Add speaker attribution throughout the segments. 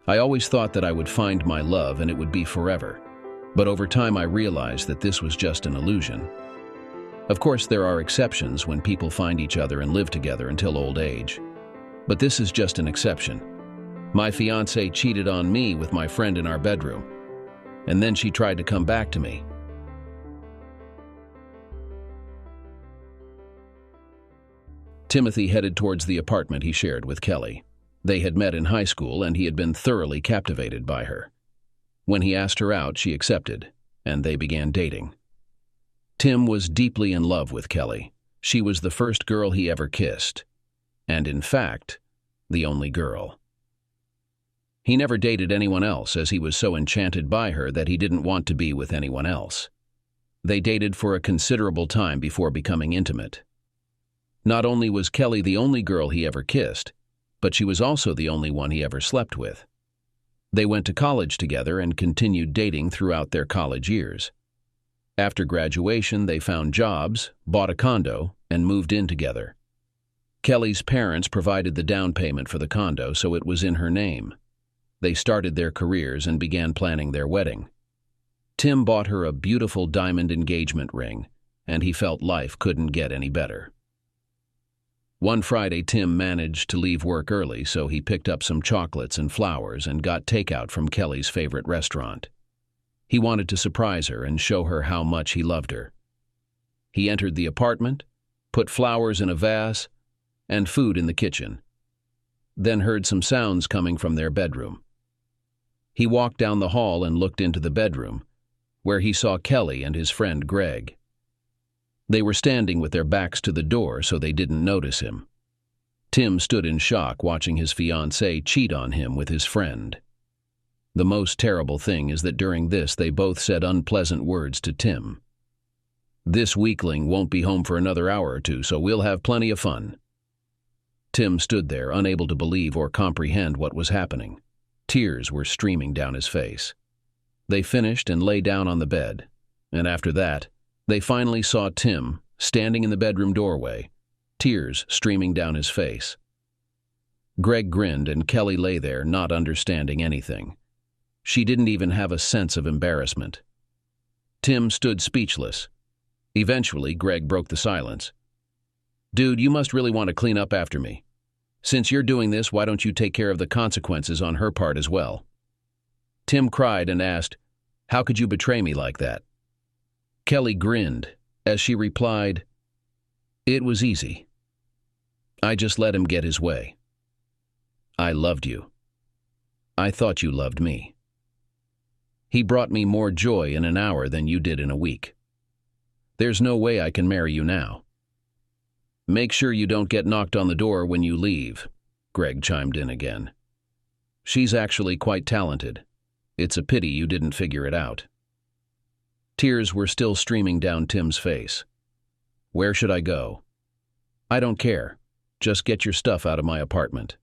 Speaker 1: I always thought that I would find my love and it would be forever. But over time I realized that this was just an illusion. Of course, there are exceptions when people find each other and live together until old age. But this is just an exception. My fiancée cheated on me with my friend in our bedroom, and then she tried to come back to me. Timothy headed towards the apartment he shared with Kelly. They had met in high school and he had been thoroughly captivated by her. When he asked her out, she accepted, and they began dating. Tim was deeply in love with Kelly. She was the first girl he ever kissed, and in fact, the only girl. He never dated anyone else as he was so enchanted by her that he didn't want to be with anyone else. They dated for a considerable time before becoming intimate. Not only was Kelly the only girl he ever kissed, but she was also the only one he ever slept with. They went to college together and continued dating throughout their college years. After graduation, they found jobs, bought a condo, and moved in together. Kelly's parents provided the down payment for the condo, so it was in her name. They started their careers and began planning their wedding. Tim bought her a beautiful diamond engagement ring, and he felt life couldn't get any better. One Friday, Tim managed to leave work early, so he picked up some chocolates and flowers and got takeout from Kelly's favorite restaurant. He wanted to surprise her and show her how much he loved her. He entered the apartment, put flowers in a vase, and food in the kitchen, then heard some sounds coming from their bedroom. He walked down the hall and looked into the bedroom, where he saw Kelly and his friend Greg. They were standing with their backs to the door, so they didn't notice him. Tim stood in shock watching his fiancée cheat on him with his friend. The most terrible thing is that during this they both said unpleasant words to Tim. "This weakling won't be home for another hour or two, so we'll have plenty of fun." Tim stood there, unable to believe or comprehend what was happening. Tears were streaming down his face. They finished and lay down on the bed, and after that, they finally saw Tim standing in the bedroom doorway, tears streaming down his face. Greg grinned and Kelly lay there, not understanding anything. She didn't even have a sense of embarrassment. Tim stood speechless. Eventually, Greg broke the silence. "Dude, you must really want to clean up after me. Since you're doing this, why don't you take care of the consequences on her part as well?" Tim cried and asked, "How could you betray me like that?" Kelly grinned as she replied, "It was easy. I just let him get his way. I loved you. I thought you loved me. He brought me more joy in an hour than you did in a week. There's no way I can marry you now. Make sure you don't get knocked on the door when you leave," Greg chimed in again. "She's actually quite talented. It's a pity you didn't figure it out." Tears were still streaming down Tim's face. "Where should I go?" "I don't care. Just get your stuff out of my apartment."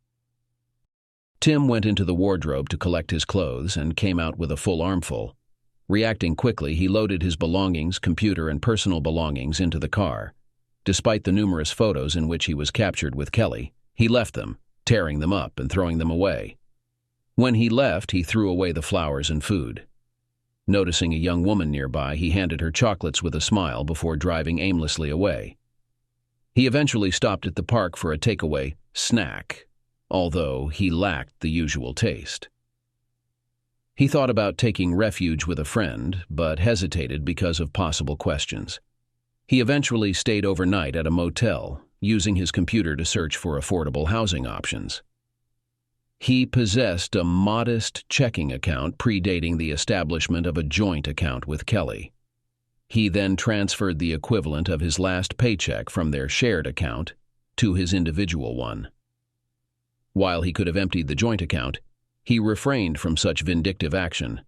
Speaker 1: Tim went into the wardrobe to collect his clothes and came out with a full armful. Reacting quickly, he loaded his belongings, computer, and personal belongings into the car. Despite the numerous photos in which he was captured with Kelly, he left them, tearing them up and throwing them away. When he left, he threw away the flowers and food. Noticing a young woman nearby, he handed her chocolates with a smile before driving aimlessly away. He eventually stopped at the park for a takeaway snack, although he lacked the usual taste. He thought about taking refuge with a friend, but hesitated because of possible questions. He eventually stayed overnight at a motel, using his computer to search for affordable housing options. He possessed a modest checking account predating the establishment of a joint account with Kelly. He then transferred the equivalent of his last paycheck from their shared account to his individual one. While he could have emptied the joint account, he refrained from such vindictive action.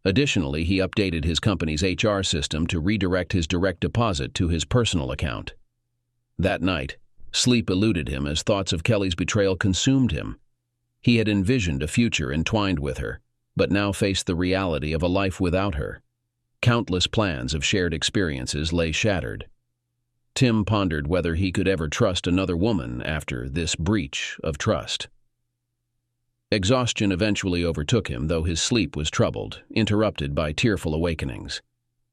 Speaker 1: Additionally, he updated his company's HR system to redirect his direct deposit to his personal account. That night, sleep eluded him as thoughts of Kelly's betrayal consumed him. He had envisioned a future entwined with her, but now faced the reality of a life without her. Countless plans of shared experiences lay shattered. Tim pondered whether he could ever trust another woman after this breach of trust. Exhaustion eventually overtook him, though his sleep was troubled, interrupted by tearful awakenings.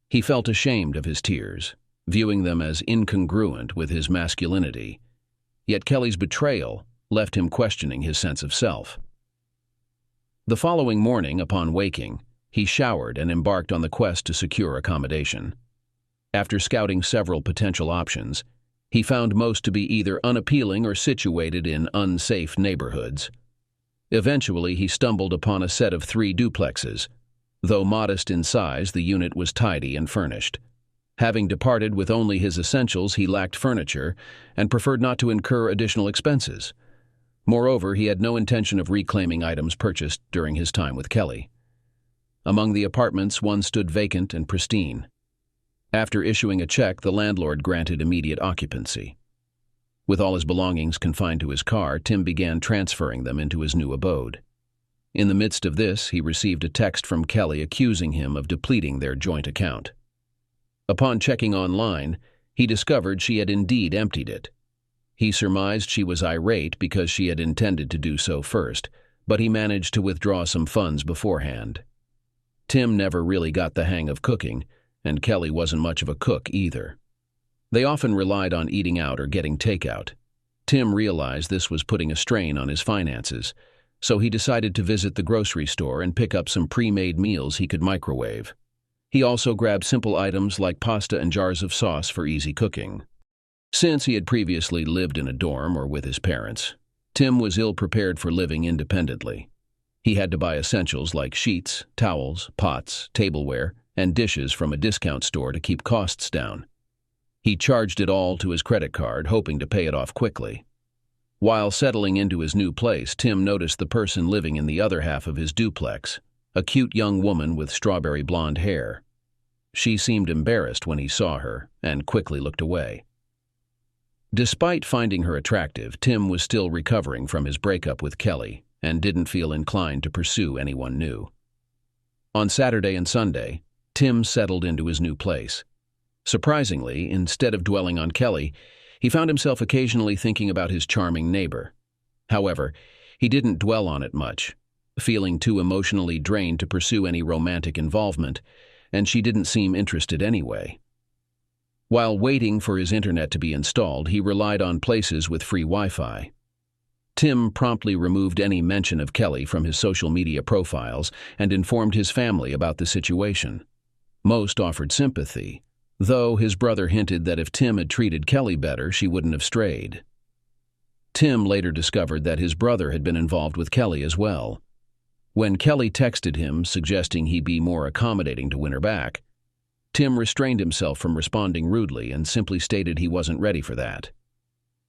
Speaker 1: He felt ashamed of his tears, viewing them as incongruent with his masculinity. Yet Kelly's betrayal left him questioning his sense of self. The following morning, upon waking, he showered and embarked on the quest to secure accommodation. After scouting several potential options, he found most to be either unappealing or situated in unsafe neighborhoods. Eventually, he stumbled upon a set of 3 duplexes. Though modest in size, the unit was tidy and furnished. Having departed with only his essentials, he lacked furniture and preferred not to incur additional expenses. Moreover, he had no intention of reclaiming items purchased during his time with Kelly. Among the apartments, one stood vacant and pristine. After issuing a check, the landlord granted immediate occupancy. With all his belongings confined to his car, Tim began transferring them into his new abode. In the midst of this, he received a text from Kelly accusing him of depleting their joint account. Upon checking online, he discovered she had indeed emptied it. He surmised she was irate because she had intended to do so first, but he managed to withdraw some funds beforehand. Tim never really got the hang of cooking, and Kelly wasn't much of a cook either. They often relied on eating out or getting takeout. Tim realized this was putting a strain on his finances, so he decided to visit the grocery store and pick up some pre-made meals he could microwave. He also grabbed simple items like pasta and jars of sauce for easy cooking. Since he had previously lived in a dorm or with his parents, Tim was ill-prepared for living independently. He had to buy essentials like sheets, towels, pots, tableware, and dishes from a discount store to keep costs down. He charged it all to his credit card, hoping to pay it off quickly. While settling into his new place, Tim noticed the person living in the other half of his duplex, a cute young woman with strawberry blonde hair. She seemed embarrassed when he saw her and quickly looked away. Despite finding her attractive, Tim was still recovering from his breakup with Kelly and didn't feel inclined to pursue anyone new. On Saturday and Sunday, Tim settled into his new place. Surprisingly, instead of dwelling on Kelly, he found himself occasionally thinking about his charming neighbor. However, he didn't dwell on it much, feeling too emotionally drained to pursue any romantic involvement, and she didn't seem interested anyway. While waiting for his internet to be installed, he relied on places with free Wi-Fi. Tim promptly removed any mention of Kelly from his social media profiles and informed his family about the situation. Most offered sympathy, though his brother hinted that if Tim had treated Kelly better, she wouldn't have strayed. Tim later discovered that his brother had been involved with Kelly as well. When Kelly texted him suggesting he be more accommodating to win her back, Tim restrained himself from responding rudely and simply stated he wasn't ready for that.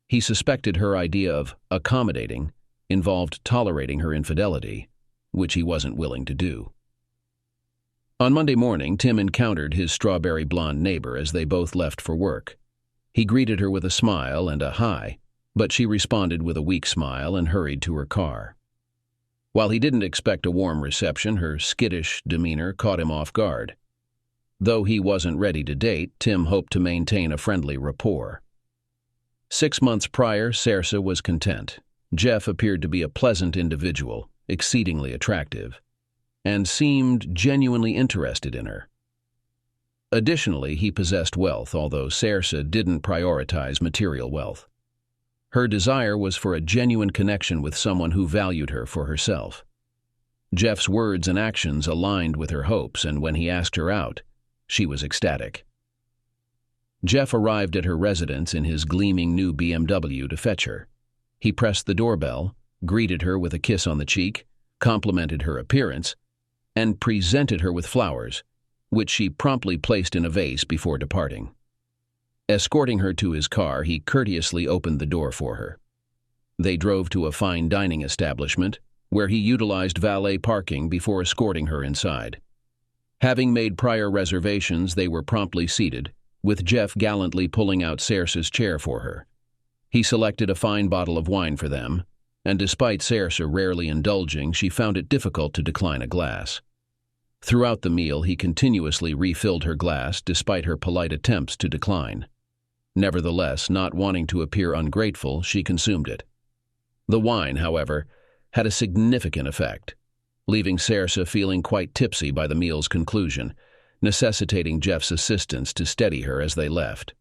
Speaker 1: He suspected her idea of accommodating involved tolerating her infidelity, which he wasn't willing to do. On Monday morning, Tim encountered his strawberry blonde neighbor as they both left for work. He greeted her with a smile and a hi, but she responded with a weak smile and hurried to her car. While he didn't expect a warm reception, her skittish demeanor caught him off guard. Though he wasn't ready to date, Tim hoped to maintain a friendly rapport. 6 months prior, Saoirse was content. Jeff appeared to be a pleasant individual, exceedingly attractive, and seemed genuinely interested in her. Additionally, he possessed wealth, although Saoirse didn't prioritize material wealth. Her desire was for a genuine connection with someone who valued her for herself. Jeff's words and actions aligned with her hopes, and when he asked her out, she was ecstatic. Jeff arrived at her residence in his gleaming new BMW to fetch her. He pressed the doorbell, greeted her with a kiss on the cheek, complimented her appearance, and presented her with flowers, which she promptly placed in a vase before departing. Escorting her to his car, he courteously opened the door for her. They drove to a fine dining establishment, where he utilized valet parking before escorting her inside. Having made prior reservations, they were promptly seated, with Jeff gallantly pulling out Saoirse's chair for her. He selected a fine bottle of wine for them, and despite Saoirse rarely indulging, she found it difficult to decline a glass. Throughout the meal, he continuously refilled her glass despite her polite attempts to decline. Nevertheless, not wanting to appear ungrateful, she consumed it. The wine, however, had a significant effect, leaving Saoirse feeling quite tipsy by the meal's conclusion, necessitating Jeff's assistance to steady her as they left.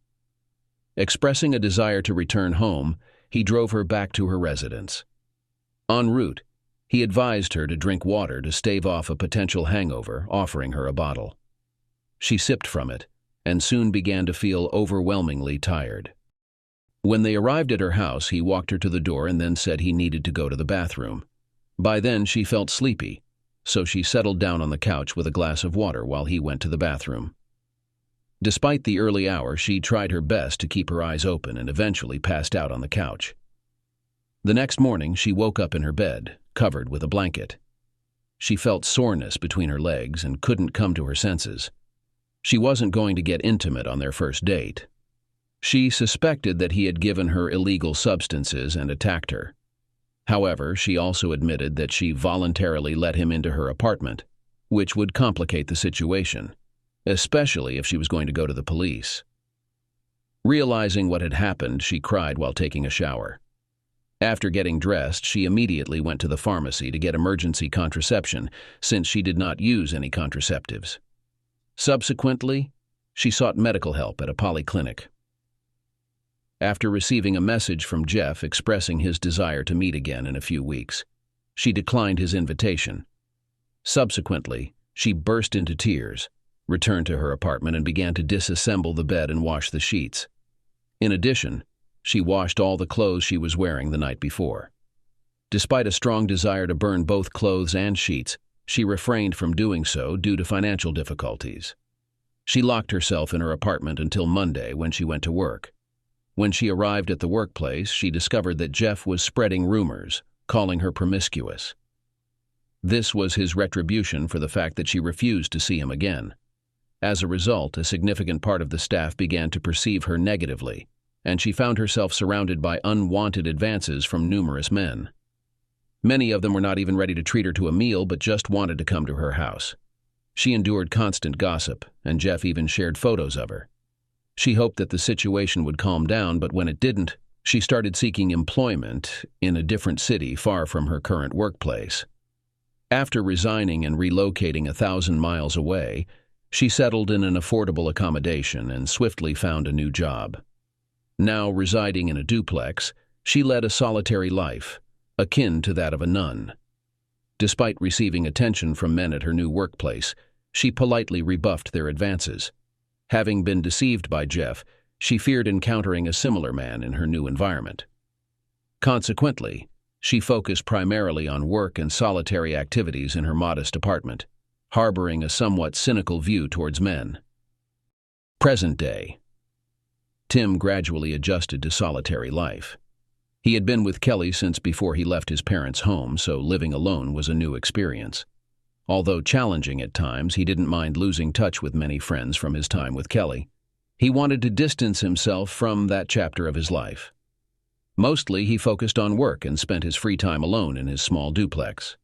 Speaker 1: Expressing a desire to return home, he drove her back to her residence. En route, he advised her to drink water to stave off a potential hangover, offering her a bottle. She sipped from it, and soon began to feel overwhelmingly tired. When they arrived at her house, he walked her to the door and then said he needed to go to the bathroom. By then, she felt sleepy, so she settled down on the couch with a glass of water while he went to the bathroom. Despite the early hour, she tried her best to keep her eyes open and eventually passed out on the couch. The next morning, she woke up in her bed, covered with a blanket. She felt soreness between her legs and couldn't come to her senses. She wasn't going to get intimate on their first date. She suspected that he had given her illegal substances and attacked her. However, she also admitted that she voluntarily let him into her apartment, which would complicate the situation, especially if she was going to go to the police. Realizing what had happened, she cried while taking a shower. After getting dressed, she immediately went to the pharmacy to get emergency contraception, since she did not use any contraceptives. Subsequently, she sought medical help at a polyclinic. After receiving a message from Jeff expressing his desire to meet again in a few weeks, she declined his invitation. Subsequently, she burst into tears, returned to her apartment and began to disassemble the bed and wash the sheets. In addition, she washed all the clothes she was wearing the night before. Despite a strong desire to burn both clothes and sheets, she refrained from doing so due to financial difficulties. She locked herself in her apartment until Monday when she went to work. When she arrived at the workplace, she discovered that Jeff was spreading rumors, calling her promiscuous. This was his retribution for the fact that she refused to see him again. As a result, a significant part of the staff began to perceive her negatively, and she found herself surrounded by unwanted advances from numerous men. Many of them were not even ready to treat her to a meal but just wanted to come to her house. She endured constant gossip, and Jeff even shared photos of her. She hoped that the situation would calm down, but when it didn't, she started seeking employment in a different city far from her current workplace. After resigning and relocating 1,000 miles away, she settled in an affordable accommodation and swiftly found a new job. Now residing in a duplex, she led a solitary life, akin to that of a nun. Despite receiving attention from men at her new workplace, she politely rebuffed their advances. Having been deceived by Jeff, she feared encountering a similar man in her new environment. Consequently, she focused primarily on work and solitary activities in her modest apartment, harboring a somewhat cynical view towards men. Present day. Tim gradually adjusted to solitary life. He had been with Kelly since before he left his parents' home, so living alone was a new experience. Although challenging at times, he didn't mind losing touch with many friends from his time with Kelly. He wanted to distance himself from that chapter of his life. Mostly, he focused on work and spent his free time alone in his small duplex.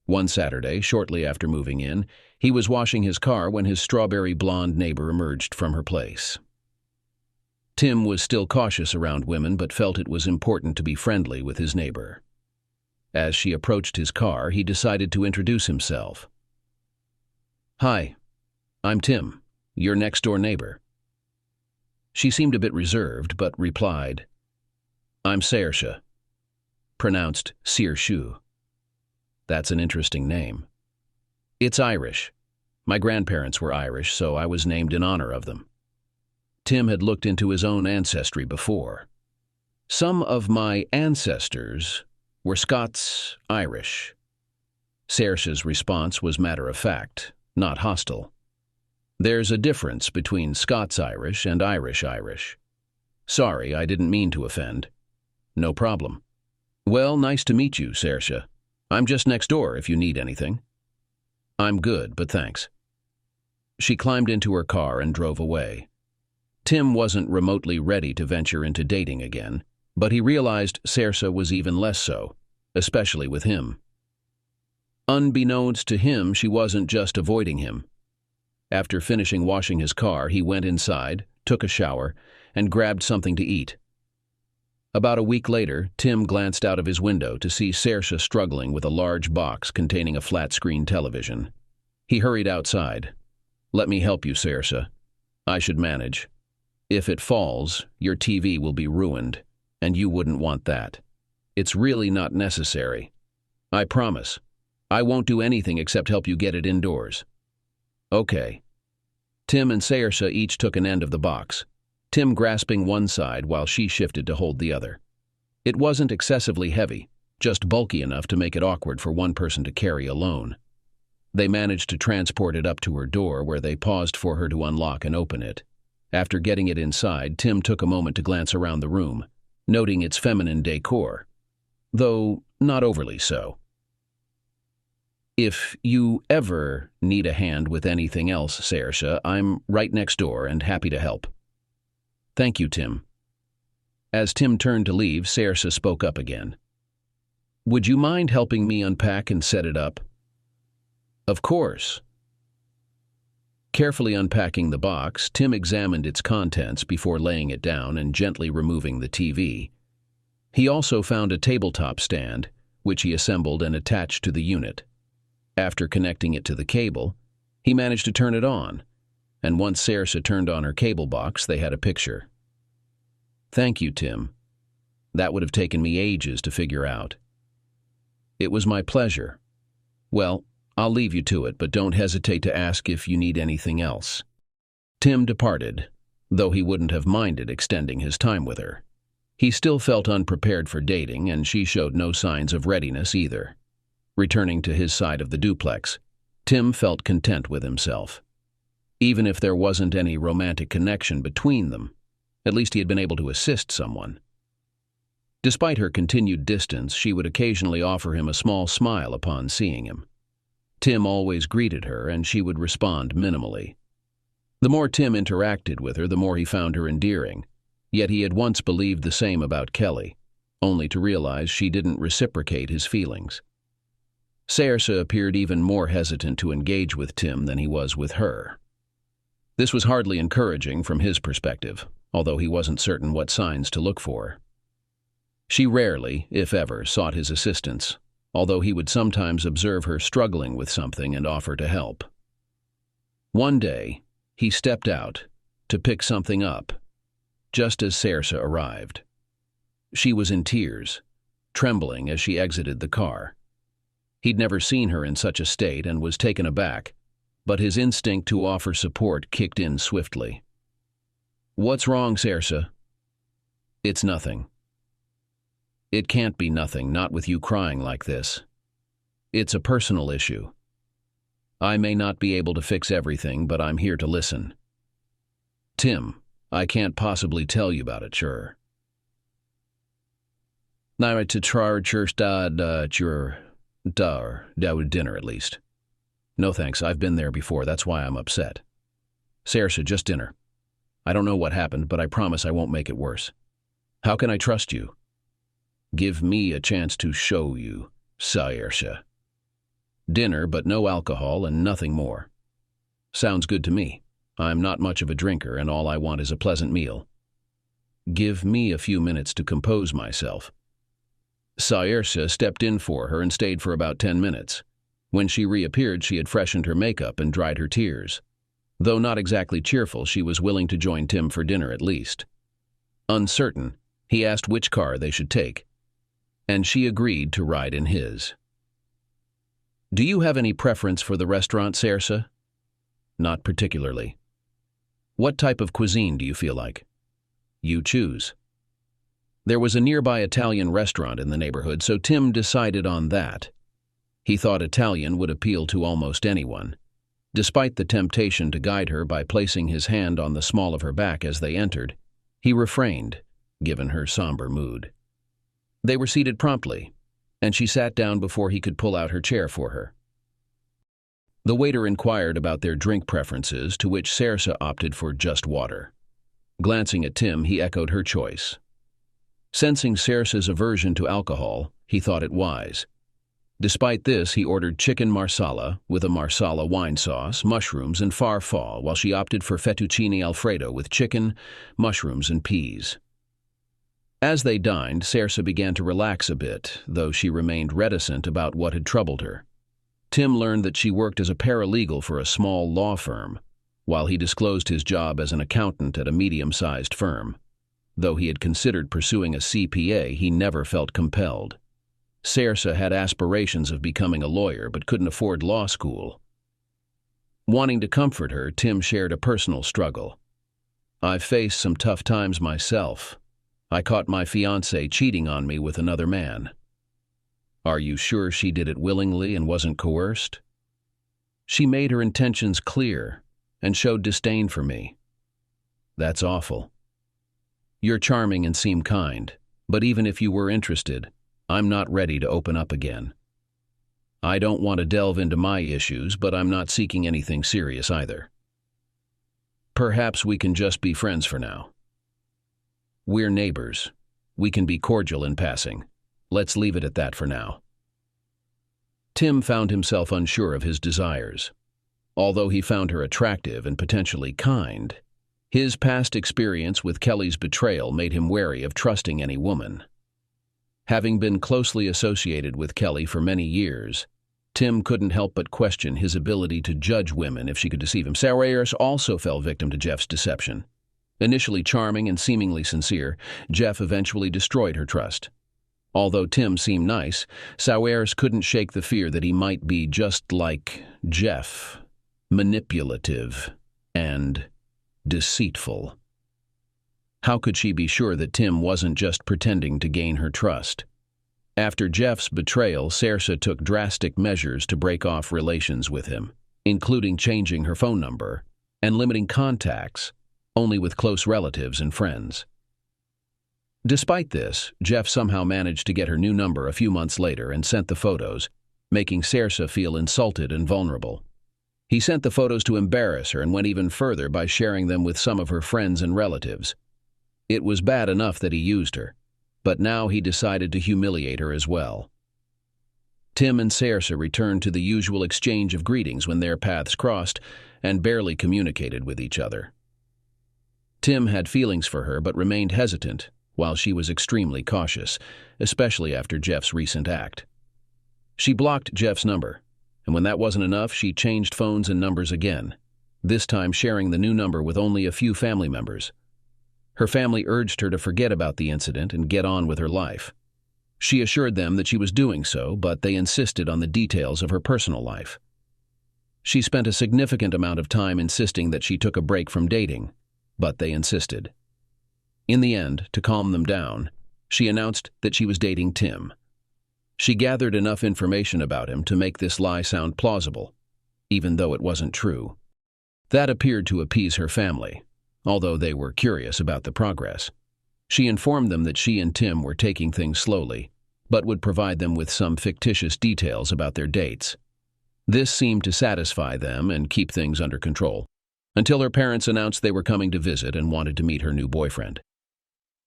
Speaker 1: One Saturday, shortly after moving in, he was washing his car when his strawberry blonde neighbor emerged from her place. Tim was still cautious around women but felt it was important to be friendly with his neighbor. As she approached his car, he decided to introduce himself. "Hi, I'm Tim, your next-door neighbor." She seemed a bit reserved, but replied, "I'm Saoirse," pronounced Saoirse. That's an interesting name. "It's Irish. My grandparents were Irish, so I was named in honor of them." Tim had looked into his own ancestry before. "Some of my ancestors were Scots-Irish." Saoirse's response was matter-of-fact, not hostile. "There's a difference between Scots-Irish and Irish-Irish. Sorry, I didn't mean to offend." "No problem." "Well, nice to meet you, Saoirse. I'm just next door if you need anything." "I'm good, but thanks." She climbed into her car and drove away. Tim wasn't remotely ready to venture into dating again, but he realized Saoirse was even less so, especially with him. Unbeknownst to him, she wasn't just avoiding him. After finishing washing his car, he went inside, took a shower, and grabbed something to eat. About a week later, Tim glanced out of his window to see Saoirse struggling with a large box containing a flat-screen television. He hurried outside. "Let me help you, Saoirse. I should manage. If it falls, your TV will be ruined, and you wouldn't want that. It's really not necessary. I promise. I won't do anything except help you get it indoors." "Okay." Tim and Saoirse each took an end of the box, Tim grasping one side while she shifted to hold the other. It wasn't excessively heavy, just bulky enough to make it awkward for one person to carry alone. They managed to transport it up to her door, where they paused for her to unlock and open it. After getting it inside, Tim took a moment to glance around the room, noting its feminine decor, though not overly so. "If you ever need a hand with anything else, Saoirse, I'm right next door and happy to help." "Thank you, Tim." As Tim turned to leave, Saoirse spoke up again. "Would you mind helping me unpack and set it up?" "Of course." Carefully unpacking the box, Tim examined its contents before laying it down and gently removing the TV. He also found a tabletop stand, which he assembled and attached to the unit. After connecting it to the cable, he managed to turn it on, and once Saoirse turned on her cable box, they had a picture. "Thank you, Tim. That would have taken me ages to figure out." "It was my pleasure. Well, I'll leave you to it, but don't hesitate to ask if you need anything else." Tim departed, though he wouldn't have minded extending his time with her. He still felt unprepared for dating, and she showed no signs of readiness either. Returning to his side of the duplex, Tim felt content with himself. Even if there wasn't any romantic connection between them, at least he had been able to assist someone. Despite her continued distance, she would occasionally offer him a small smile upon seeing him. Tim always greeted her, and she would respond minimally. The more Tim interacted with her, the more he found her endearing, yet he had once believed the same about Kelly, only to realize she didn't reciprocate his feelings. Saoirse appeared even more hesitant to engage with Tim than he was with her. This was hardly encouraging from his perspective, although he wasn't certain what signs to look for. She rarely, if ever, sought his assistance, although he would sometimes observe her struggling with something and offer to help. One day, he stepped out to pick something up, just as Saoirse arrived. She was in tears, trembling as she exited the car. He'd never seen her in such a state and was taken aback, but his instinct to offer support kicked in swiftly. "What's wrong, Saoirse?" "It's nothing." "It can't be nothing, not with you crying like this. It's a personal issue. I may not be able to fix everything, but I'm here to listen." "Tim, I can't possibly tell you about it, sure." "Now to try church with dinner at least." "No thanks, I've been there before, that's why I'm upset." "Saoirse, just dinner. I don't know what happened, but I promise I won't make it worse." "How can I trust you?" "Give me a chance to show you, Saoirse." "Dinner, but no alcohol and nothing more." "Sounds good to me. I'm not much of a drinker, and all I want is a pleasant meal." "Give me a few minutes to compose myself." Saoirse stepped in for her and stayed for about 10 minutes. When she reappeared, she had freshened her makeup and dried her tears. Though not exactly cheerful, she was willing to join Tim for dinner at least. Uncertain, he asked which car they should take, and she agreed to ride in his. "Do you have any preference for the restaurant, Saoirse?" "Not particularly." "What type of cuisine do you feel like?" "You choose." There was a nearby Italian restaurant in the neighborhood, so Tim decided on that. He thought Italian would appeal to almost anyone. Despite the temptation to guide her by placing his hand on the small of her back as they entered, he refrained, given her somber mood. They were seated promptly, and she sat down before he could pull out her chair for her. The waiter inquired about their drink preferences, to which Saoirse opted for just water. Glancing at Tim, he echoed her choice. Sensing Saoirse's aversion to alcohol, he thought it wise. Despite this, he ordered chicken marsala with a marsala wine sauce, mushrooms, and farfalle, while she opted for fettuccine alfredo with chicken, mushrooms, and peas. As they dined, Saoirse began to relax a bit, though she remained reticent about what had troubled her. Tim learned that she worked as a paralegal for a small law firm, while he disclosed his job as an accountant at a medium-sized firm. Though he had considered pursuing a CPA, he never felt compelled. Saoirse had aspirations of becoming a lawyer but couldn't afford law school. Wanting to comfort her, Tim shared a personal struggle. "I've faced some tough times myself. I caught my fiancée cheating on me with another man." "Are you sure she did it willingly and wasn't coerced?" "She made her intentions clear and showed disdain for me." "That's awful. You're charming and seem kind, but even if you were interested, I'm not ready to open up again. I don't want to delve into my issues, but I'm not seeking anything serious either. Perhaps we can just be friends for now. We're neighbors. We can be cordial in passing. Let's leave it at that for now." Tim found himself unsure of his desires. Although he found her attractive and potentially kind, his past experience with Kelly's betrayal made him wary of trusting any woman. Having been closely associated with Kelly for many years, Tim couldn't help but question his ability to judge women if she could deceive him. Saoirse also fell victim to Jeff's deception. Initially charming and seemingly sincere, Jeff eventually destroyed her trust. Although Tim seemed nice, Saoirse couldn't shake the fear that he might be just like Jeff, manipulative and deceitful. How could she be sure that Tim wasn't just pretending to gain her trust? After Jeff's betrayal, Saoirse took drastic measures to break off relations with him, including changing her phone number and limiting contacts only with close relatives and friends. Despite this, Jeff somehow managed to get her new number a few months later and sent the photos, making Saoirse feel insulted and vulnerable. He sent the photos to embarrass her and went even further by sharing them with some of her friends and relatives. It was bad enough that he used her, but now he decided to humiliate her as well. Tim and Saoirse returned to the usual exchange of greetings when their paths crossed and barely communicated with each other. Tim had feelings for her but remained hesitant, while she was extremely cautious, especially after Jeff's recent act. She blocked Jeff's number, and when that wasn't enough, she changed phones and numbers again, this time sharing the new number with only a few family members. Her family urged her to forget about the incident and get on with her life. She assured them that she was doing so, but they insisted on the details of her personal life. She spent a significant amount of time insisting that she took a break from dating, but they insisted. In the end, to calm them down, she announced that she was dating Tim. She gathered enough information about him to make this lie sound plausible, even though it wasn't true. That appeared to appease her family, although they were curious about the progress. She informed them that she and Tim were taking things slowly, but would provide them with some fictitious details about their dates. This seemed to satisfy them and keep things under control, until her parents announced they were coming to visit and wanted to meet her new boyfriend.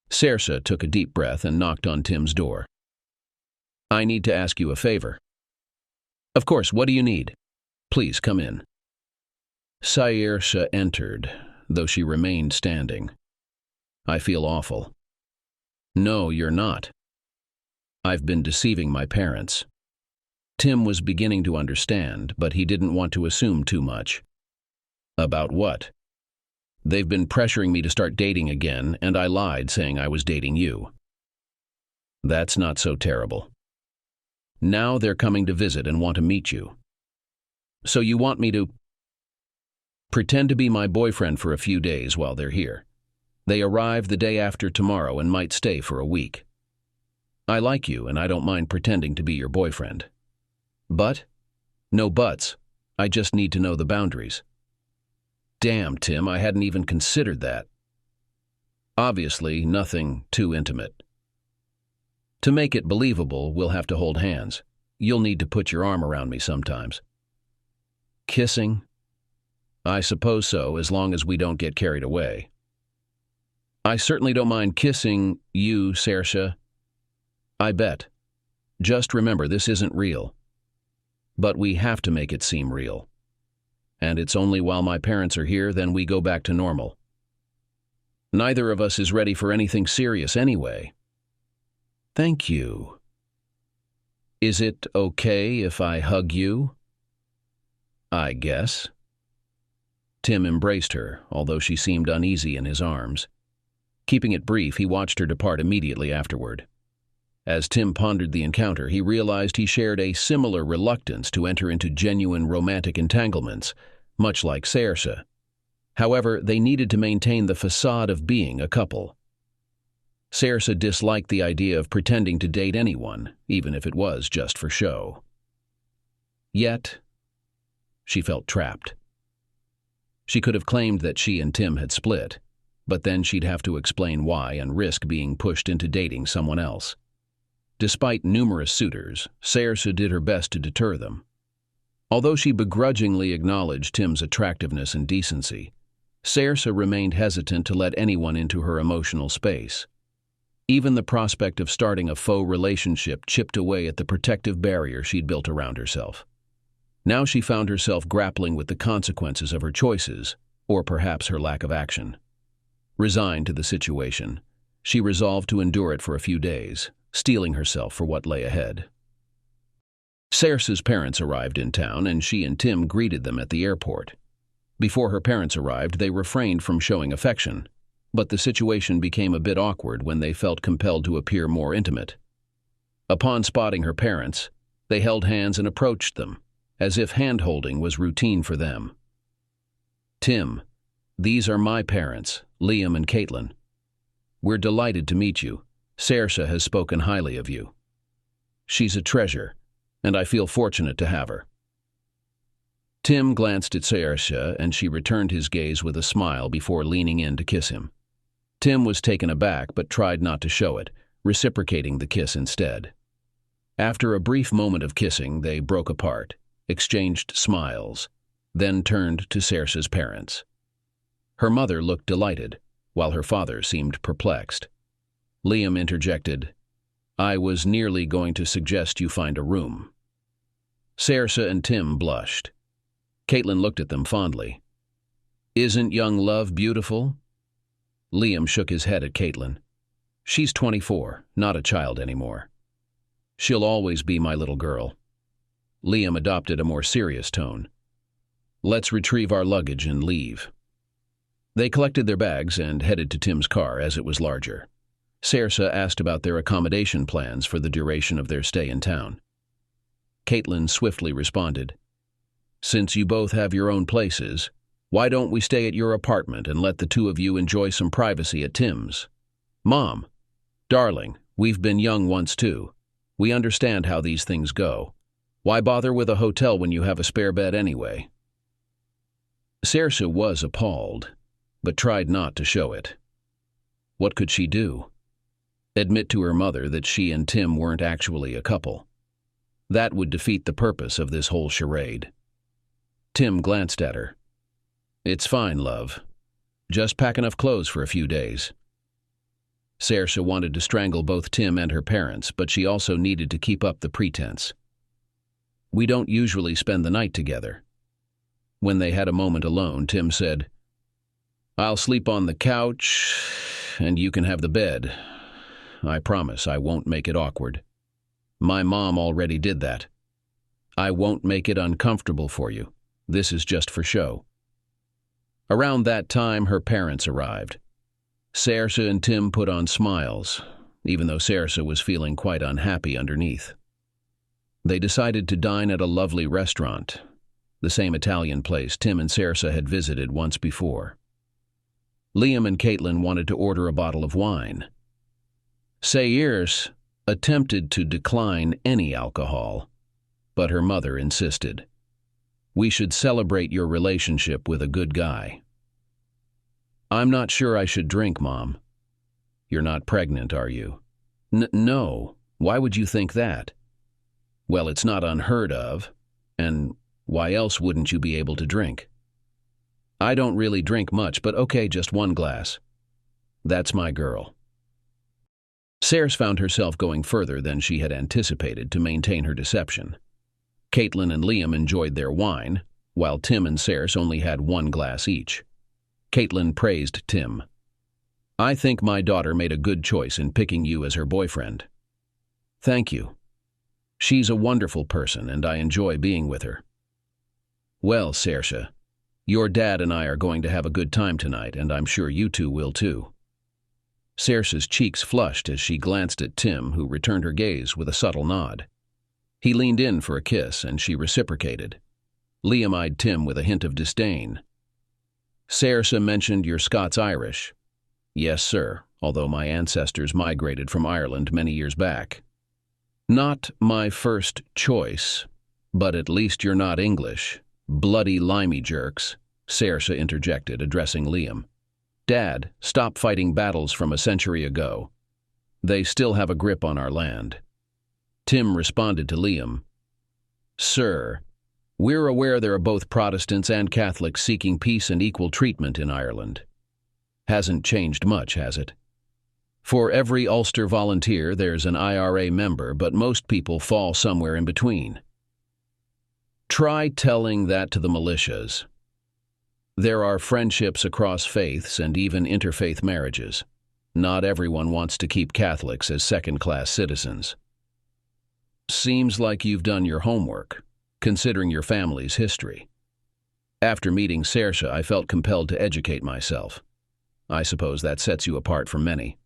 Speaker 1: Saoirse took a deep breath and knocked on Tim's door. "I need to ask you a favor." "Of course, what do you need?" "Please come in." Saoirse entered, though she remained standing. "I feel awful." "No, you're not. I've been deceiving my parents." Tim was beginning to understand, but he didn't want to assume too much. "About what?" "They've been pressuring me to start dating again, and I lied saying I was dating you." "That's not so terrible. Now they're coming to visit and want to meet you." "So you want me to pretend to be my boyfriend for a few days while they're here? They arrive the day after tomorrow and might stay for a week. I like you, and I don't mind pretending to be your boyfriend. But? No buts. I just need to know the boundaries." "Damn, Tim, I hadn't even considered that." "Obviously, nothing too intimate. To make it believable, we'll have to hold hands. You'll need to put your arm around me sometimes." "Kissing?" "I suppose so, as long as we don't get carried away." "I certainly don't mind kissing you, Saoirse." "I bet. Just remember, this isn't real. But we have to make it seem real. And it's only while my parents are here, then we go back to normal. Neither of us is ready for anything serious anyway, Thank you. Is it okay if I hug you? I guess. Tim embraced her, although she seemed uneasy in his arms. Keeping it brief, he watched her depart immediately afterward. As Tim pondered the encounter, he realized he shared a similar reluctance to enter into genuine romantic entanglements, much like Saoirse. However, they needed to maintain the facade of being a couple. Saoirse disliked the idea of pretending to date anyone, even if it was just for show. Yet, she felt trapped. She could have claimed that she and Tim had split, but then she'd have to explain why and risk being pushed into dating someone else. Despite numerous suitors, Saoirse did her best to deter them. Although she begrudgingly acknowledged Tim's attractiveness and decency, Saoirse remained hesitant to let anyone into her emotional space. Even the prospect of starting a faux relationship chipped away at the protective barrier she'd built around herself. Now she found herself grappling with the consequences of her choices, or perhaps her lack of action. Resigned to the situation, she resolved to endure it for a few days, steeling herself for what lay ahead. Saoirse's parents arrived in town, and she and Tim greeted them at the airport. Before her parents arrived, they refrained from showing affection, but the situation became a bit awkward when they felt compelled to appear more intimate. Upon spotting her parents, they held hands and approached them, as if hand-holding was routine for them. Tim, these are my parents, Liam and Caitlin. We're delighted to meet you. Saoirse has spoken highly of you. She's a treasure, and I feel fortunate to have her. Tim glanced at Saoirse, and she returned his gaze with a smile before leaning in to kiss him. Tim was taken aback but tried not to show it, reciprocating the kiss instead. After a brief moment of kissing, they broke apart, exchanged smiles, then turned to Saoirse's parents. Her mother looked delighted, while her father seemed perplexed. Liam interjected, I was nearly going to suggest you find a room. Saoirse and Tim blushed. Caitlin looked at them fondly. Isn't young love beautiful? Liam shook his head at Caitlin. She's 24, not a child anymore. She'll always be my little girl. Liam adopted a more serious tone. Let's retrieve our luggage and leave. They collected their bags and headed to Tim's car, as it was larger. Saoirse asked about their accommodation plans for the duration of their stay in town. Caitlin swiftly responded, Since you both have your own places, why don't we stay at your apartment and let the two of you enjoy some privacy at Tim's? Mom, darling, we've been young once too. We understand how these things go. Why bother with a hotel when you have a spare bed anyway? Saoirse was appalled, but tried not to show it. What could she do? Admit to her mother that she and Tim weren't actually a couple. That would defeat the purpose of this whole charade. Tim glanced at her. It's fine, love. Just pack enough clothes for a few days. Saoirse wanted to strangle both Tim and her parents, but she also needed to keep up the pretense. We don't usually spend the night together. When they had a moment alone, Tim said, I'll sleep on the couch, and you can have the bed. I promise I won't make it awkward. My mom already did that. I won't make it uncomfortable for you. This is just for show. Around that time, her parents arrived. Saoirse and Tim put on smiles, even though Saoirse was feeling quite unhappy underneath. They decided to dine at a lovely restaurant, the same Italian place Tim and Saoirse had visited once before. Liam and Caitlin wanted to order a bottle of wine. Saoirse attempted to decline any alcohol, but her mother insisted. We should celebrate your relationship with a good guy. I'm not sure I should drink, Mom. You're not pregnant, are you? No. Why would you think that? Well, it's not unheard of, and why else wouldn't you be able to drink? I don't really drink much, but okay, just one glass. That's my girl. Saoirse found herself going further than she had anticipated to maintain her deception. Caitlin and Liam enjoyed their wine, while Tim and Saoirse only had one glass each. Caitlin praised Tim. I think my daughter made a good choice in picking you as her boyfriend. Thank you. She's a wonderful person, and I enjoy being with her. Well, Saoirse, your dad and I are going to have a good time tonight, and I'm sure you two will too. Saoirse's cheeks flushed as she glanced at Tim, who returned her gaze with a subtle nod. He leaned in for a kiss, and she reciprocated. Liam eyed Tim with a hint of disdain. Saoirse mentioned you're Scots-Irish. Yes, sir, although my ancestors migrated from Ireland many years back. Not my first choice, but at least you're not English. Bloody limey jerks, Saoirse interjected, addressing Liam. Dad, stop fighting battles from a century ago. They still have a grip on our land. Tim responded to Liam. Sir, we're aware there are both Protestants and Catholics seeking peace and equal treatment in Ireland. Hasn't changed much, has it? For every Ulster volunteer, there's an IRA member, but most people fall somewhere in between. Try telling that to the militias. There are friendships across faiths and even interfaith marriages. Not everyone wants to keep Catholics as second-class citizens. Seems like you've done your homework, considering your family's history. After meeting Saoirse, I felt compelled to educate myself. I suppose that sets you apart from many.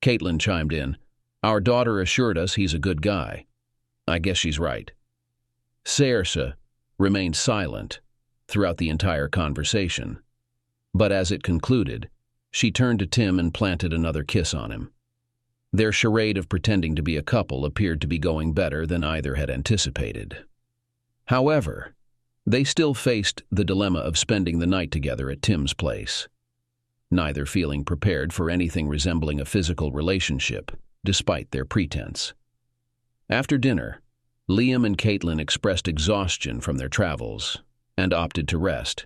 Speaker 1: Caitlin chimed in. Our daughter assured us he's a good guy. I guess she's right. Saoirse remained silent throughout the entire conversation, but as it concluded, she turned to Tim and planted another kiss on him. Their charade of pretending to be a couple appeared to be going better than either had anticipated. However, they still faced the dilemma of spending the night together at Tim's place, neither feeling prepared for anything resembling a physical relationship, despite their pretense. After dinner, Liam and Caitlin expressed exhaustion from their travels and opted to rest.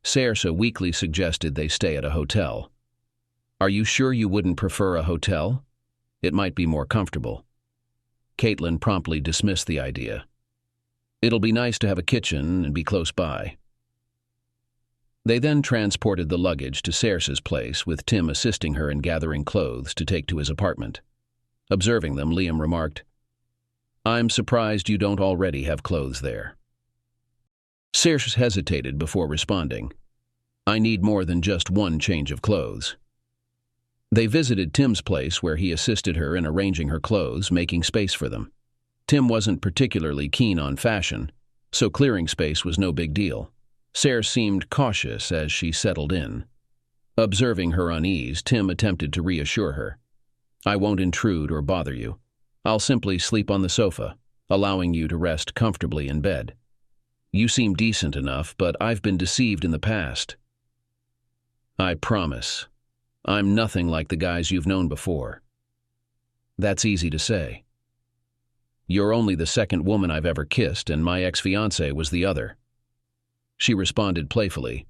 Speaker 1: Saoirse weakly suggested they stay at a hotel. Are you sure you wouldn't prefer a hotel? It might be more comfortable. Caitlin promptly dismissed the idea. It'll be nice to have a kitchen and be close by. They then transported the luggage to Saoirse's place, with Tim assisting her in gathering clothes to take to his apartment. Observing them, Liam remarked, I'm surprised you don't already have clothes there. Saoirse hesitated before responding. I need more than just one change of clothes. They visited Tim's place, where he assisted her in arranging her clothes, making space for them. Tim wasn't particularly keen on fashion, so clearing space was no big deal. Saoirse seemed cautious as she settled in. Observing her unease, Tim attempted to reassure her. I won't intrude or bother you. I'll simply sleep on the sofa, allowing you to rest comfortably in bed. You seem decent enough, but I've been deceived in the past. I promise. I'm nothing like the guys you've known before. That's easy to say. You're only the second woman I've ever kissed, and my ex-fiancée was the other. She responded playfully.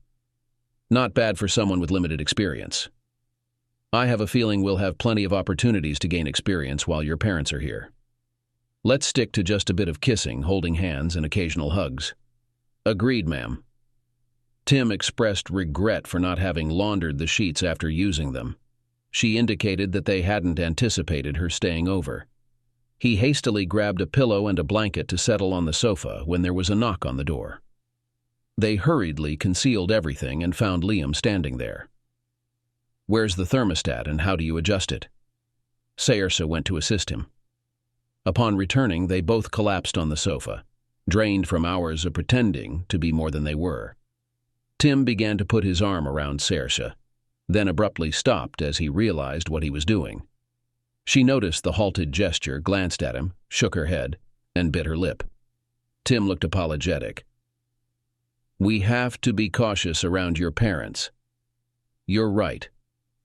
Speaker 1: Not bad for someone with limited experience. I have a feeling we'll have plenty of opportunities to gain experience while your parents are here. Let's stick to just a bit of kissing, holding hands, and occasional hugs. Agreed, ma'am. Tim expressed regret for not having laundered the sheets after using them. She indicated that they hadn't anticipated her staying over. He hastily grabbed a pillow and a blanket to settle on the sofa when there was a knock on the door. They hurriedly concealed everything and found Liam standing there. Where's the thermostat and how do you adjust it? Saoirse went to assist him. Upon returning, they both collapsed on the sofa, drained from hours of pretending to be more than they were. Tim began to put his arm around Saoirse, then abruptly stopped as he realized what he was doing. She noticed the halted gesture, glanced at him, shook her head, and bit her lip. Tim looked apologetic. We have to be cautious around your parents. You're right,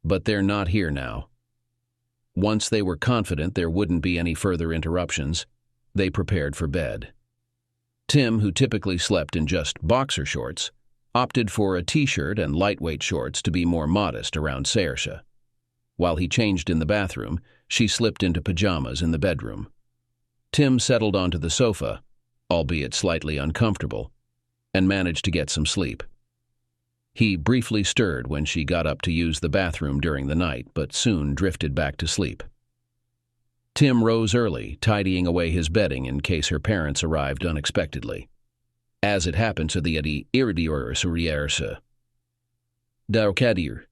Speaker 1: but they're not here now. Once they were confident there wouldn't be any further interruptions, they prepared for bed. Tim, who typically slept in just boxer shorts, opted for a t-shirt and lightweight shorts to be more modest around Saoirse. While he changed in the bathroom, she slipped into pajamas in the bedroom. Tim settled onto the sofa, albeit slightly uncomfortable, and managed to get some sleep. He briefly stirred when she got up to use the bathroom during the night, but soon drifted back to sleep. Tim rose early, tidying away his bedding in case her parents arrived unexpectedly. As it happened to the irreducerse. Daukadir.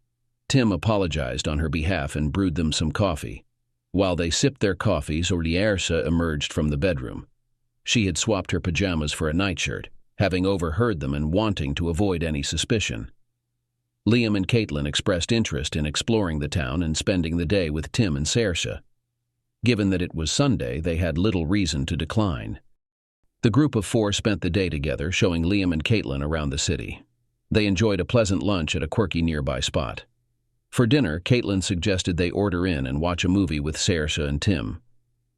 Speaker 1: Tim apologized on her behalf and brewed them some coffee. While they sipped their coffees, Oriersa emerged from the bedroom. She had swapped her pajamas for a nightshirt, having overheard them and wanting to avoid any suspicion. Liam and Caitlin expressed interest in exploring the town and spending the day with Tim and Saoirse. Given that it was Sunday, they had little reason to decline. The group of four spent the day together, showing Liam and Caitlin around the city. They enjoyed a pleasant lunch at a quirky nearby spot. For dinner, Caitlin suggested they order in and watch a movie with Saoirse and Tim.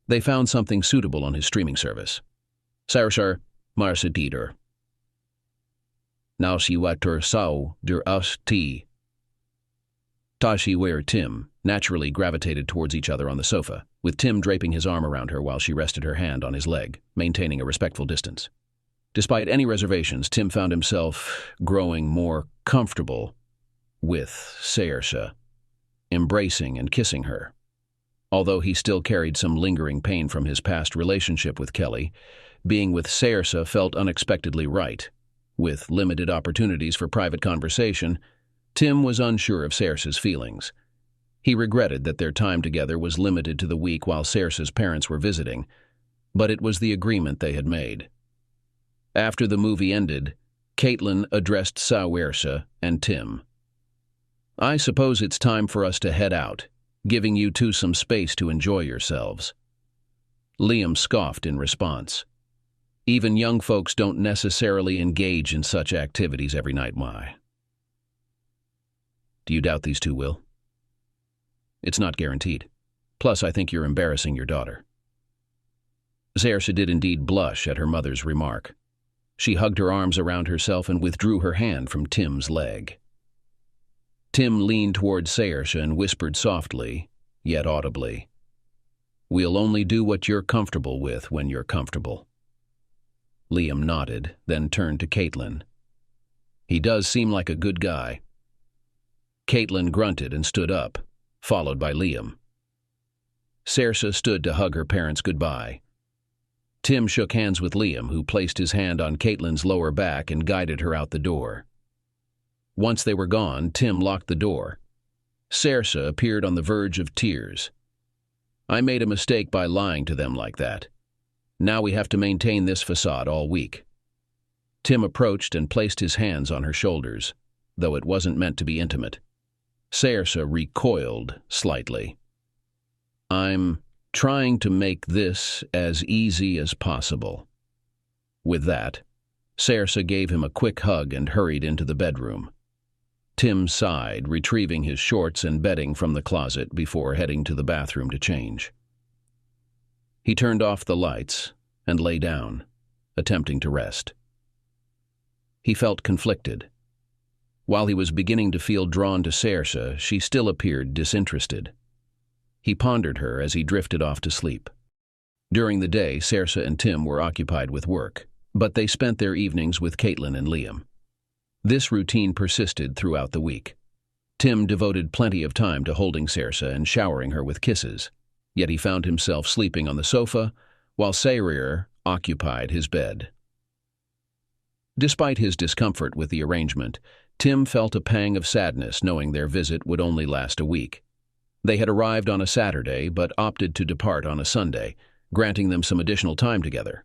Speaker 1: They found something suitable on his streaming service. Saoirse, Marsa Dieter. Now she water sau der us tea. Tashi where Tim naturally gravitated towards each other on the sofa, with Tim draping his arm around her while she rested her hand on his leg, maintaining a respectful distance. Despite any reservations, Tim found himself growing more comfortable with Saoirse, embracing and kissing her. Although he still carried some lingering pain from his past relationship with Kelly, being with Saoirse felt unexpectedly right. With limited opportunities for private conversation, Tim was unsure of Saoirse's feelings. He regretted that their time together was limited to the week while Saoirse's parents were visiting, but it was the agreement they had made. After the movie ended, Caitlin addressed Saoirse and Tim. I suppose it's time for us to head out, giving you two some space to enjoy yourselves. Liam scoffed in response. Even young folks don't necessarily engage in such activities every night. Why? Do you doubt these two will? It's not guaranteed. Plus, I think you're embarrassing your daughter. Saoirse did indeed blush at her mother's remark. She hugged her arms around herself and withdrew her hand from Tim's leg. Tim leaned toward Saoirse and whispered softly, yet audibly, "We'll only do what you're comfortable with when you're comfortable." Liam nodded, then turned to Caitlin. "He does seem like a good guy." Caitlin grunted and stood up, followed by Liam. Saoirse stood to hug her parents goodbye. Tim shook hands with Liam, who placed his hand on Caitlin's lower back and guided her out the door. Once they were gone, Tim locked the door. Saoirse appeared on the verge of tears. "I made a mistake by lying to them like that. Now we have to maintain this facade all week." Tim approached and placed his hands on her shoulders, though it wasn't meant to be intimate. Saoirse recoiled slightly. "I'm trying to make this as easy as possible." With that, Saoirse gave him a quick hug and hurried into the bedroom. Tim sighed, retrieving his shorts and bedding from the closet before heading to the bathroom to change. He turned off the lights and lay down, attempting to rest. He felt conflicted. While he was beginning to feel drawn to Saoirse, she still appeared disinterested. He pondered her as he drifted off to sleep. During the day, Saoirse and Tim were occupied with work, but they spent their evenings with Caitlin and Liam. This routine persisted throughout the week. Tim devoted plenty of time to holding Saoirse and showering her with kisses, yet he found himself sleeping on the sofa while Saoirse occupied his bed. Despite his discomfort with the arrangement, Tim felt a pang of sadness knowing their visit would only last a week. They had arrived on a Saturday but opted to depart on a Sunday, granting them some additional time together.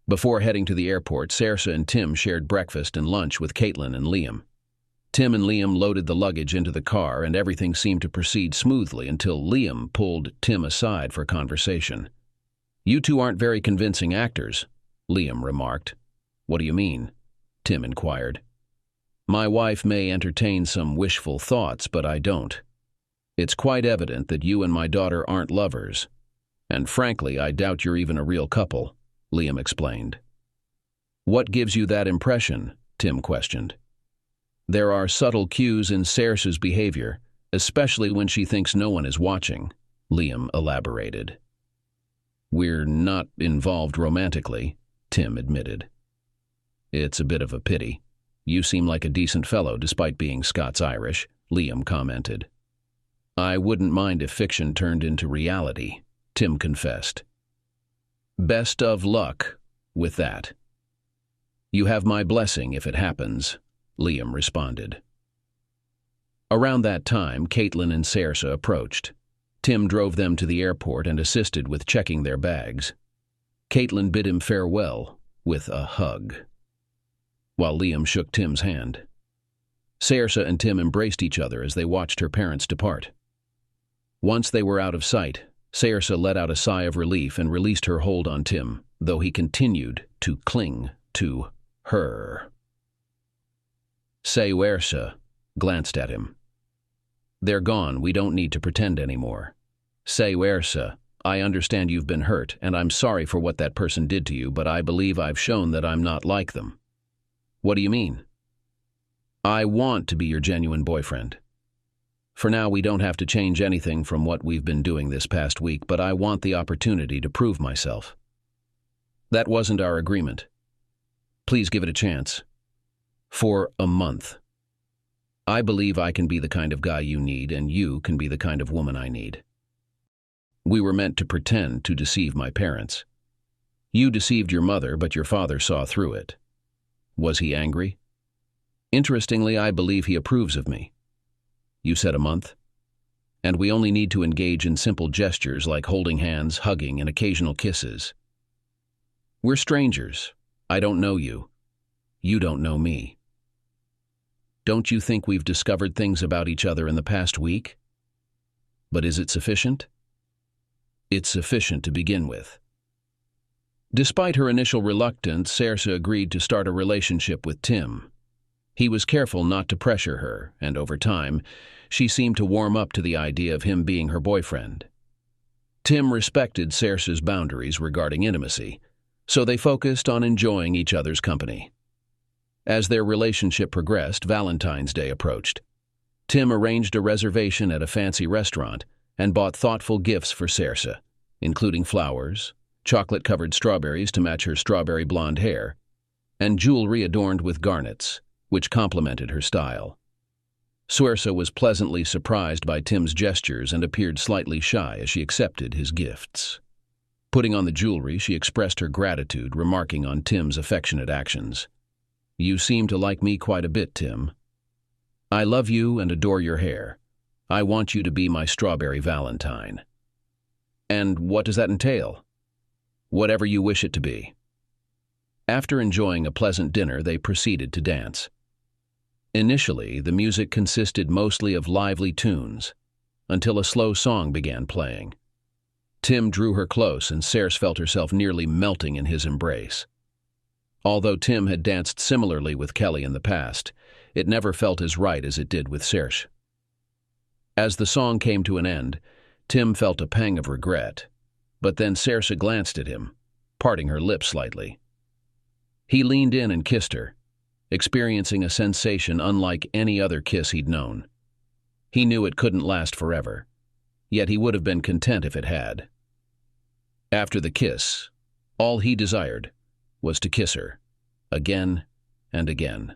Speaker 1: Before heading to the airport, Saoirse and Tim shared breakfast and lunch with Caitlin and Liam. Tim and Liam loaded the luggage into the car and everything seemed to proceed smoothly until Liam pulled Tim aside for conversation. "You two aren't very convincing actors," Liam remarked. "What do you mean?" Tim inquired. "My wife may entertain some wishful thoughts, but I don't. It's quite evident that you and my daughter aren't lovers. And frankly, I doubt you're even a real couple," Liam explained. "What gives you that impression?" Tim questioned. "There are subtle cues in Saoirse's behavior, especially when she thinks no one is watching," Liam elaborated. "We're not involved romantically," Tim admitted. "It's a bit of a pity. You seem like a decent fellow despite being Scots-Irish," Liam commented. "I wouldn't mind if fiction turned into reality," Tim confessed. Best of luck with that. You have my blessing if it happens, Liam responded. Around that time, Caitlin and Saoirse approached. Tim drove them to the airport and assisted with checking their bags. Caitlin bid him farewell with a hug, while Liam shook Tim's hand. Saoirse and Tim embraced each other as they watched her parents depart. Once they were out of sight, Saoirse let out a sigh of relief and released her hold on Tim, though he continued to cling to her. Saoirse glanced at him. They're gone, we don't need to pretend anymore. Saoirse, I understand you've been hurt, and I'm sorry for what that person did to you, but I believe I've shown that I'm not like them. What do you mean? I want to be your genuine boyfriend. For now, we don't have to change anything from what we've been doing this past week, but I want the opportunity to prove myself. That wasn't our agreement. Please give it a chance. For a month. I believe I can be the kind of guy you need, and you can be the kind of woman I need. We were meant to pretend to deceive my parents. You deceived your mother, but your father saw through it. Was he angry? Interestingly, I believe he approves of me. You said a month? And we only need to engage in simple gestures like holding hands, hugging, and occasional kisses. We're strangers. I don't know you. You don't know me. Don't you think we've discovered things about each other in the past week? But is it sufficient? It's sufficient to begin with. Despite her initial reluctance, Saoirse agreed to start a relationship with Tim. He was careful not to pressure her, and over time, she seemed to warm up to the idea of him being her boyfriend. Tim respected Saoirse's boundaries regarding intimacy, so they focused on enjoying each other's company. As their relationship progressed, Valentine's Day approached. Tim arranged a reservation at a fancy restaurant and bought thoughtful gifts for Saoirse, including flowers, chocolate-covered strawberries to match her strawberry blonde hair, and jewelry adorned with garnets, which complemented her style. Saoirse was pleasantly surprised by Tim's gestures and appeared slightly shy as she accepted his gifts. Putting on the jewelry, she expressed her gratitude, remarking on Tim's affectionate actions. You seem to like me quite a bit, Tim. I love you and adore your hair. I want you to be my strawberry Valentine. And what does that entail? Whatever you wish it to be. After enjoying a pleasant dinner, they proceeded to dance. Initially, the music consisted mostly of lively tunes, until a slow song began playing. Tim drew her close, and Saoirse felt herself nearly melting in his embrace. Although Tim had danced similarly with Kelly in the past, it never felt as right as it did with Saoirse. As the song came to an end, Tim felt a pang of regret, but then Saoirse glanced at him, parting her lips slightly. He leaned in and kissed her, experiencing a sensation unlike any other kiss he'd known. He knew it couldn't last forever, yet he would have been content if it had. After the kiss, all he desired was to kiss her, again and again.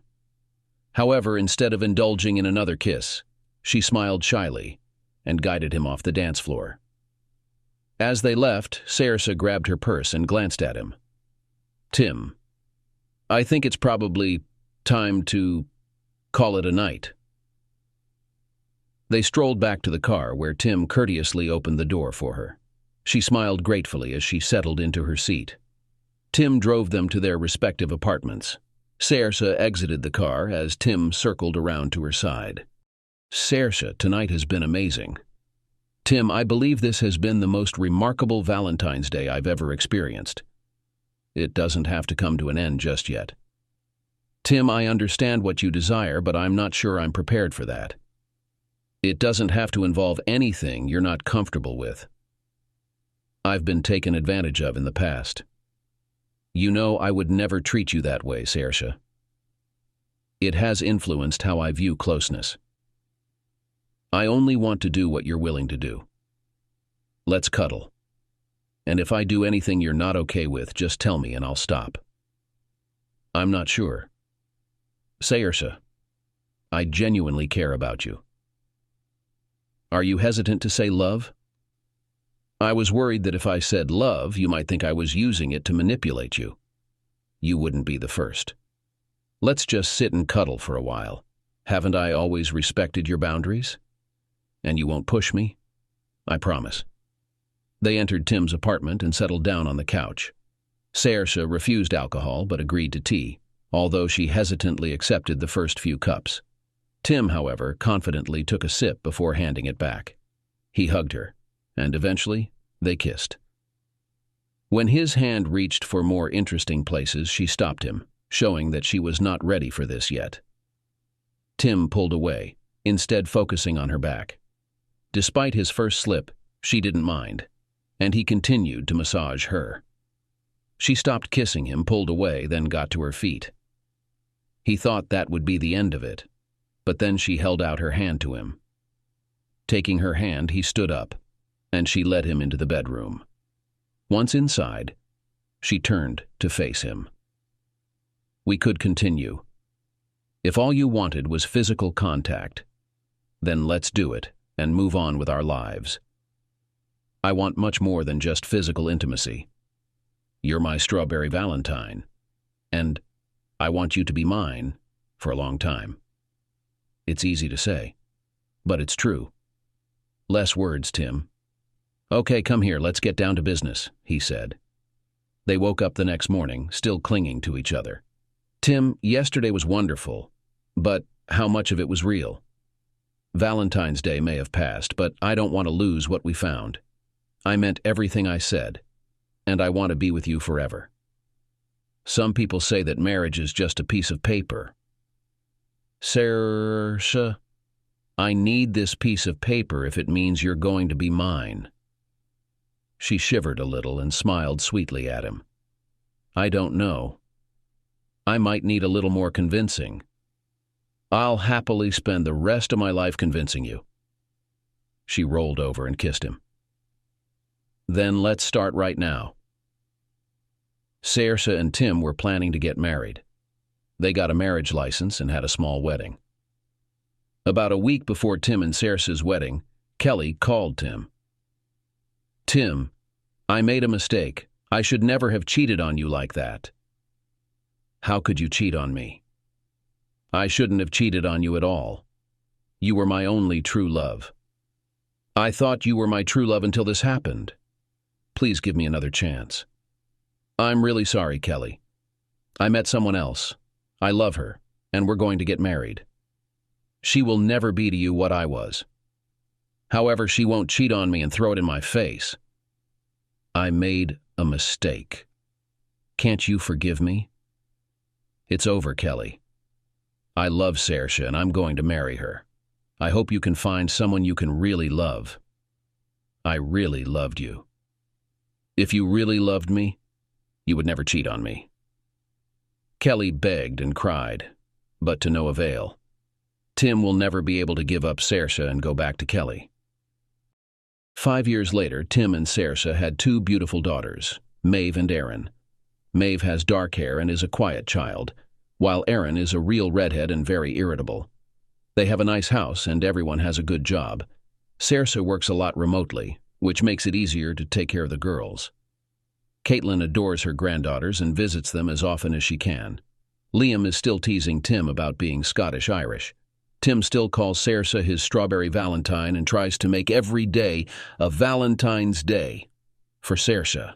Speaker 1: However, instead of indulging in another kiss, she smiled shyly and guided him off the dance floor. As they left, Saoirse grabbed her purse and glanced at him. Tim, I think it's probably time to call it a night. They strolled back to the car, where Tim courteously opened the door for her. She smiled gratefully as she settled into her seat. Tim drove them to their respective apartments. Saoirse exited the car as Tim circled around to her side. Saoirse, tonight has been amazing. Tim, I believe this has been the most remarkable Valentine's Day I've ever experienced. It doesn't have to come to an end just yet. Tim, I understand what you desire, but I'm not sure I'm prepared for that. It doesn't have to involve anything you're not comfortable with. I've been taken advantage of in the past. You know I would never treat you that way, Saoirse. It has influenced how I view closeness. I only want to do what you're willing to do. Let's cuddle. And if I do anything you're not okay with, just tell me and I'll stop. I'm not sure. Saoirse, I genuinely care about you. Are you hesitant to say love? I was worried that if I said love, you might think I was using it to manipulate you. You wouldn't be the first. Let's just sit and cuddle for a while. Haven't I always respected your boundaries? And you won't push me? I promise. They entered Tim's apartment and settled down on the couch. Saoirse refused alcohol but agreed to tea, although she hesitantly accepted the first few cups. Tim, however, confidently took a sip before handing it back. He hugged her, and eventually they kissed. When his hand reached for more interesting places, she stopped him, showing that she was not ready for this yet. Tim pulled away, instead focusing on her back. Despite his first slip, she didn't mind, and he continued to massage her. She stopped kissing him, pulled away, then got to her feet. He thought that would be the end of it, but then she held out her hand to him. Taking her hand, he stood up, and she led him into the bedroom. Once inside, she turned to face him. We could continue. If all you wanted was physical contact, then let's do it and move on with our lives. I want much more than just physical intimacy. You're my strawberry Valentine, and I want you to be mine for a long time. It's easy to say, but it's true. Less words, Tim. Okay, come here, let's get down to business, he said. They woke up the next morning, still clinging to each other. Tim, yesterday was wonderful, but how much of it was real? Valentine's Day may have passed, but I don't want to lose what we found. I meant everything I said, and I want to be with you forever. Some people say that marriage is just a piece of paper. Saoirse, I need this piece of paper if it means you're going to be mine. She shivered a little and smiled sweetly at him. I don't know. I might need a little more convincing. I'll happily spend the rest of my life convincing you. She rolled over and kissed him. Then let's start right now. Saoirse and Tim were planning to get married. They got a marriage license and had a small wedding. About a week before Tim and Saoirse's wedding, Kelly called Tim. Tim, I made a mistake. I should never have cheated on you like that. How could you cheat on me? I shouldn't have cheated on you at all. You were my only true love. I thought you were my true love until this happened. Please give me another chance. I'm really sorry, Kelly. I met someone else. I love her, and we're going to get married. She will never be to you what I was. However, she won't cheat on me and throw it in my face. I made a mistake. Can't you forgive me? It's over, Kelly. I love Saoirse, and I'm going to marry her. I hope you can find someone you can really love. I really loved you. If you really loved me, you would never cheat on me. Kelly begged and cried, but to no avail. Tim will never be able to give up Saoirse and go back to Kelly. 5 years later, Tim and Saoirse had 2 beautiful daughters, Maeve and Erin. Maeve has dark hair and is a quiet child, while Erin is a real redhead and very irritable. They have a nice house and everyone has a good job. Saoirse works a lot remotely, which makes it easier to take care of the girls. Caitlin adores her granddaughters and visits them as often as she can. Liam is still teasing Tim about being Scottish-Irish. Tim still calls Saoirse his strawberry Valentine and tries to make every day a Valentine's Day for Saoirse.